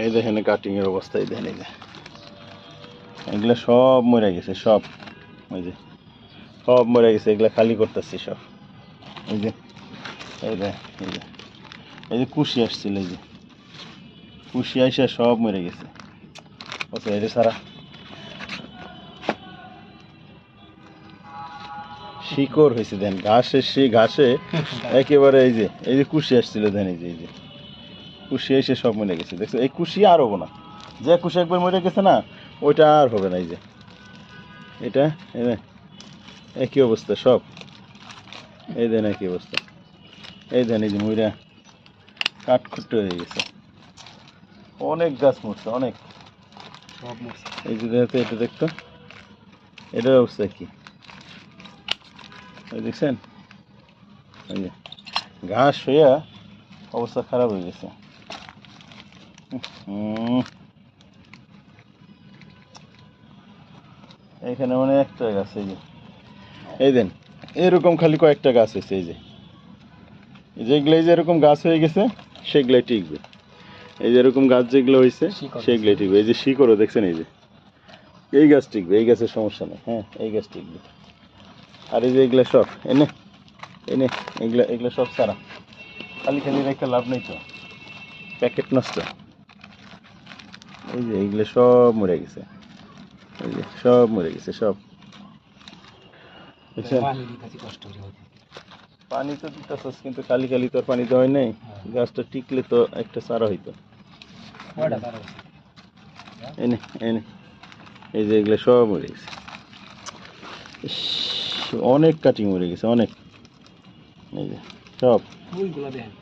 এই দেখেন কাটিং এর অবস্থা, এই দেখেন, এই যে এগুলা সব মরে গেছে, সব ওই যে সব মরে গেছে, এগুলা খালি করতেছি সব। এই যে এই যে এই যে এই যে কুশি আসছিল, এই যে কুশি আইসা সব মরে গেছে। ওকে, এই যে সারা শিকড় হয়েছে, দেন ঘাসে, সেই ঘাসে একেবারে এই যে কুশি আসছিল, দেন এই যে কুশি এসে সব মরে গেছে। দেখছো, এই কুশি আর হবো না, যে কুশি একবার মরে গেছে না ওইটা আর হবে না। এই যে এটা একই অবস্থা সব, এই দেন একই অবস্থা, এই দেন এই যে মইরা কাঠখুট্টে হয়ে গেছে। অনেক গাছ মরছে, অনেক সব মরছে। এই যে দেখো, এটা দেখতো, এটার অবস্থা কি দেখছেন? এই যে ঘাস হইয়া অবস্থা খারাপ হয়ে গেছে। এখানে অনেকটা গাছ, এই যে এই দেন এরকম খালি কয়েকটা গাছ হয়েছে। এই যে যেগুলো এই যে এরকম গাছ হয়ে গেছে সেগুলাই টিকবে। এই যে এরকম গাছ যেগুলো হয়েছে সেগুলাই টিকবে। এই যে শিকড়ও দেখছেন, এই যে এই গাছ টিকবে, এই গাছের সমস্যা নেই। হ্যাঁ, এই গাছ টিকবে। আর এই যে এগুলা সব এনে এনে এগুলা সব সারা, খালি খালি রেখে লাভ নেই তো, প্যাকেট নষ্ট। এই যে এইগুলো সব মরে গেছে, এই যে সব মরে গেছে সব। পানি তো দিতেছস, কিন্তু খালি খালি তোর পানি দেওয়াই নাই। গাছটা টিকলে তো একটা চারা হইতো। এনে এনে এই যে এগুলো সব মরে গেছে। অনেক কাটিং মরে গেছে, অনেক। এই যে সব ফুলগুলো দেখেন।